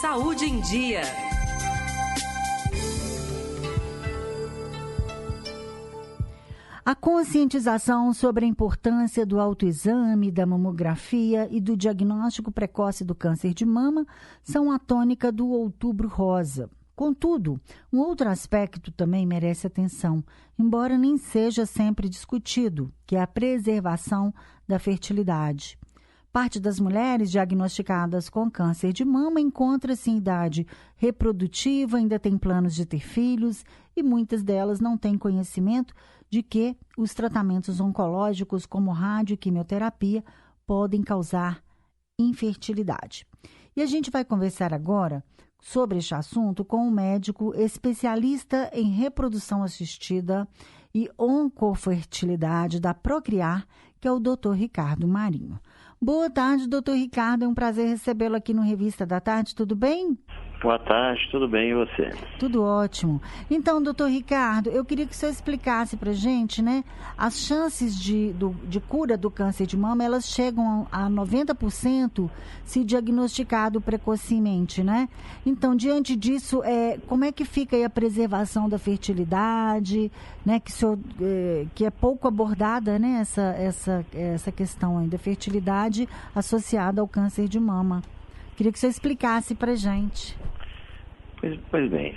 Saúde em Dia. A conscientização sobre a importância do autoexame, da mamografia e do diagnóstico precoce do câncer de mama são a tônica do Outubro Rosa. Contudo, um outro aspecto também merece atenção, embora nem seja sempre discutido, que é a preservação da fertilidade. Parte das mulheres diagnosticadas com câncer de mama encontra-se em idade reprodutiva, ainda tem planos de ter filhos e muitas delas não têm conhecimento de que os tratamentos oncológicos como rádio e quimioterapia podem causar infertilidade. E a gente vai conversar agora sobre este assunto com um médico especialista em reprodução assistida e oncofertilidade da Procriar, que é o Dr. Ricardo Marinho. Boa tarde, doutor Ricardo. É um prazer recebê-lo aqui no Revista da Tarde. Tudo bem? Boa tarde, tudo bem e você? Tudo ótimo. Então, doutor Ricardo, eu queria que o senhor explicasse para a gente, né? As chances de cura do câncer de mama, elas chegam a 90% se diagnosticado precocemente, né? Então, diante disso, como é que fica aí a preservação da fertilidade, né? Que é pouco abordada, né? Essa questão aí da fertilidade associada ao câncer de mama. Queria que o senhor explicasse para a gente. Pois bem,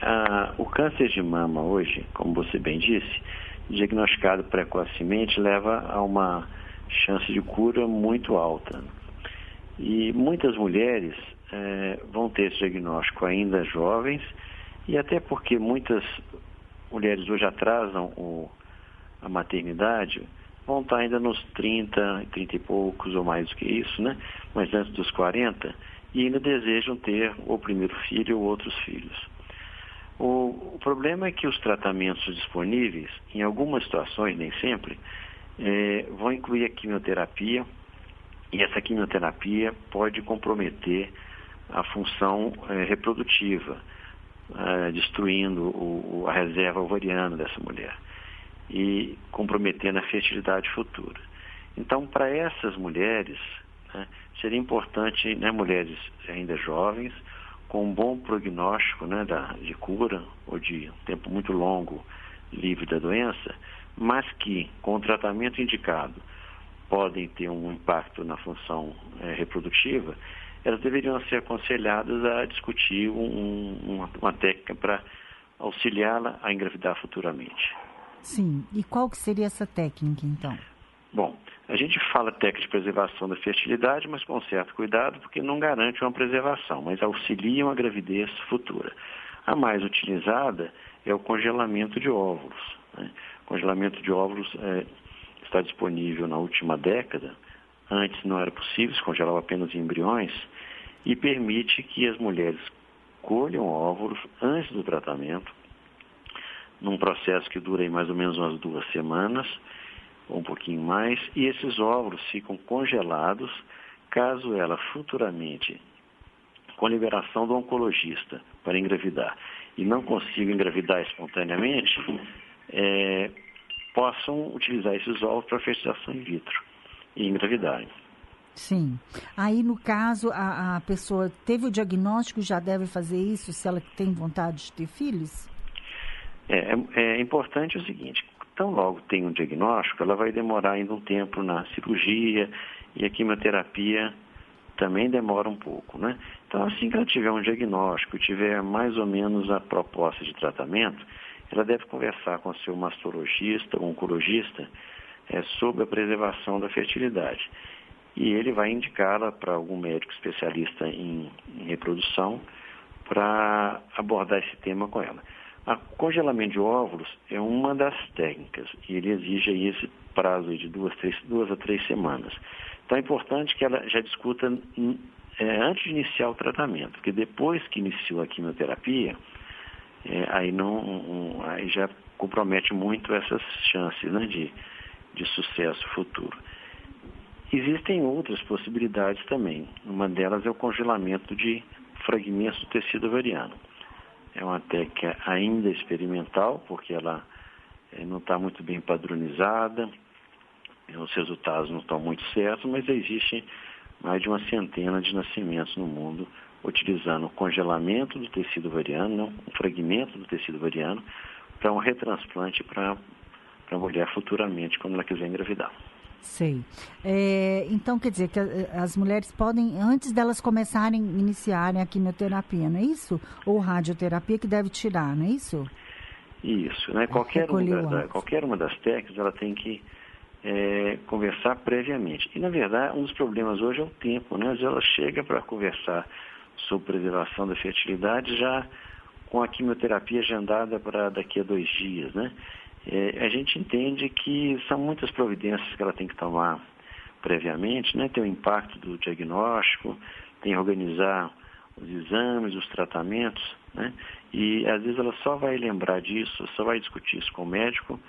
o câncer de mama hoje, como você bem disse, diagnosticado precocemente leva a uma chance de cura muito alta. E muitas mulheres vão ter esse diagnóstico ainda jovens, e até porque muitas mulheres hoje atrasam a maternidade, vão estar ainda nos 30 e poucos ou mais do que isso, né? Mas antes dos 40, e ainda desejam ter o primeiro filho ou outros filhos. O problema é que os tratamentos disponíveis, em algumas situações, nem sempre, vão incluir a quimioterapia, e essa quimioterapia pode comprometer a função reprodutiva, destruindo a reserva ovariana dessa mulher e comprometendo a fertilidade futura. Então, para essas mulheres, seria importante, mulheres ainda jovens, com um bom prognóstico de cura, ou de tempo muito longo livre da doença, mas que, com o tratamento indicado, podem ter um impacto na função reprodutiva, elas deveriam ser aconselhadas a discutir uma técnica para auxiliá-la a engravidar futuramente. Sim, e qual que seria essa técnica, então? Bom, a gente fala técnica de preservação da fertilidade, mas com certo cuidado, porque não garante uma preservação, mas auxilia uma gravidez futura. A mais utilizada é o congelamento de óvulos. O congelamento de óvulos está disponível na última década. Antes não era possível, se congelava apenas embriões, e permite que as mulheres colham óvulos antes do tratamento, num processo que dura aí mais ou menos umas 2 semanas, ou um pouquinho mais, e esses óvulos ficam congelados caso ela futuramente, com a liberação do oncologista para engravidar, e não consiga engravidar espontaneamente, possam utilizar esses óvulos para fertilização in vitro e engravidarem. Sim. Aí, no caso, a pessoa teve o diagnóstico, já deve fazer isso se ela tem vontade de ter filhos? É importante o seguinte: tão logo tem um diagnóstico, ela vai demorar ainda um tempo na cirurgia, e a quimioterapia também demora um pouco, né? Então, assim que ela tiver um diagnóstico, tiver mais ou menos a proposta de tratamento, ela deve conversar com o seu mastologista ou oncologista sobre a preservação da fertilidade. E ele vai indicá-la para algum médico especialista em reprodução para abordar esse tema com ela. O congelamento de óvulos é uma das técnicas, e ele exige aí esse prazo de 2 a 3 semanas. Então é importante que ela já discuta antes de iniciar o tratamento, porque depois que iniciou a quimioterapia, aí já compromete muito essas chances de sucesso futuro. Existem outras possibilidades também. Uma delas é o congelamento de fragmentos do tecido ovariano. É uma técnica ainda experimental, porque ela não está muito bem padronizada, os resultados não estão muito certos, mas existe mais de uma centena de nascimentos no mundo, utilizando o congelamento do tecido ovariano, um fragmento do tecido ovariano, para um retransplante para a mulher futuramente, quando ela quiser engravidar. Sei. Então, quer dizer que as mulheres podem, antes delas começarem, iniciarem a quimioterapia, não é isso? Ou radioterapia, que deve tirar, não é isso? Isso, né? Qualquer uma das técnicas, ela tem que conversar previamente. E, na verdade, um dos problemas hoje é o tempo, né? Às vezes ela chega para conversar sobre preservação da fertilidade já com a quimioterapia agendada para daqui a 2 dias, né? A gente entende que são muitas providências que ela tem que tomar previamente, né? Tem o impacto do diagnóstico, tem que organizar os exames, os tratamentos, né? E às vezes ela só vai lembrar disso, só vai discutir isso com o médico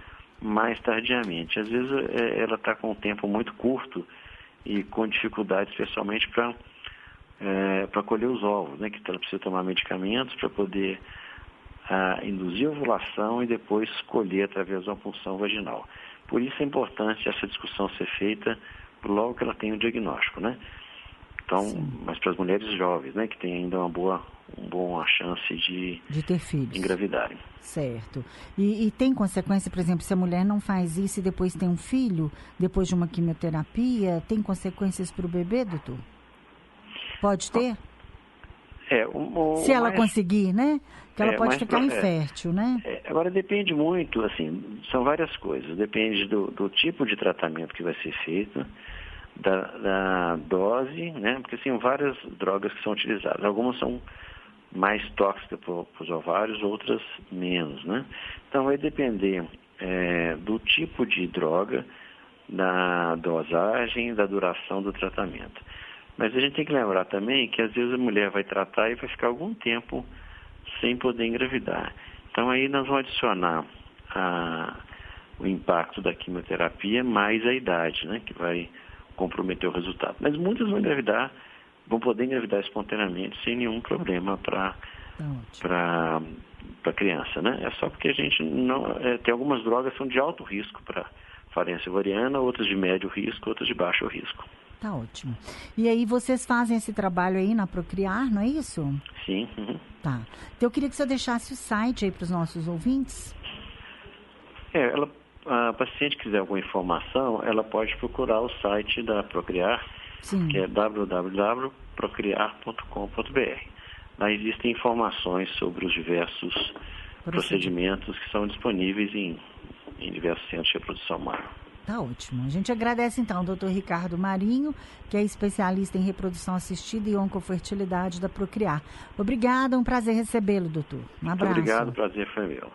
mais tardiamente. Às vezes ela está com um tempo muito curto e com dificuldade, especialmente para colher os ovos, né? Que ela precisa tomar medicamentos para poder induzir a ovulação e depois colher através de uma punção vaginal. Por isso é importante essa discussão ser feita logo que ela tem o diagnóstico, né? Então, mas para as mulheres jovens, né, que têm ainda uma boa chance de ter filhos, engravidarem. Certo. E tem consequência, por exemplo, se a mulher não faz isso e depois tem um filho, depois de uma quimioterapia, tem consequências para o bebê, doutor? Pode ter? Se ela conseguir, né? Que ela pode ficar infértil, né? Agora depende muito, assim, são várias coisas. Depende do tipo de tratamento que vai ser feito, da dose, né? Porque assim, várias drogas que são utilizadas. Algumas são mais tóxicas para os ovários, outras menos, né? Então vai depender do tipo de droga, da dosagem, da duração do tratamento. Mas a gente tem que lembrar também que às vezes a mulher vai tratar e vai ficar algum tempo sem poder engravidar. Então aí nós vamos adicionar o impacto da quimioterapia mais a idade, né? Que vai comprometer o resultado. Mas muitas vão poder engravidar espontaneamente sem nenhum problema para a criança, né? É só porque a gente não... tem algumas drogas que são de alto risco para falência ovariana, outras de médio risco, outras de baixo risco. Tá ótimo. E aí vocês fazem esse trabalho aí na Procriar, não é isso? Sim. Uhum. Tá. Então eu queria que você deixasse o site aí para os nossos ouvintes. A paciente que quiser alguma informação, ela pode procurar o site da Procriar, que é www.procriar.com.br. Lá existem informações sobre os diversos procedimentos que são disponíveis em diversos centros de reprodução humana. Tá ótimo. A gente agradece então ao Dr. Ricardo Marinho, que é especialista em reprodução assistida e oncofertilidade da Procriar. Obrigada, um prazer recebê-lo, doutor. Um abraço. Muito obrigado, o prazer foi meu.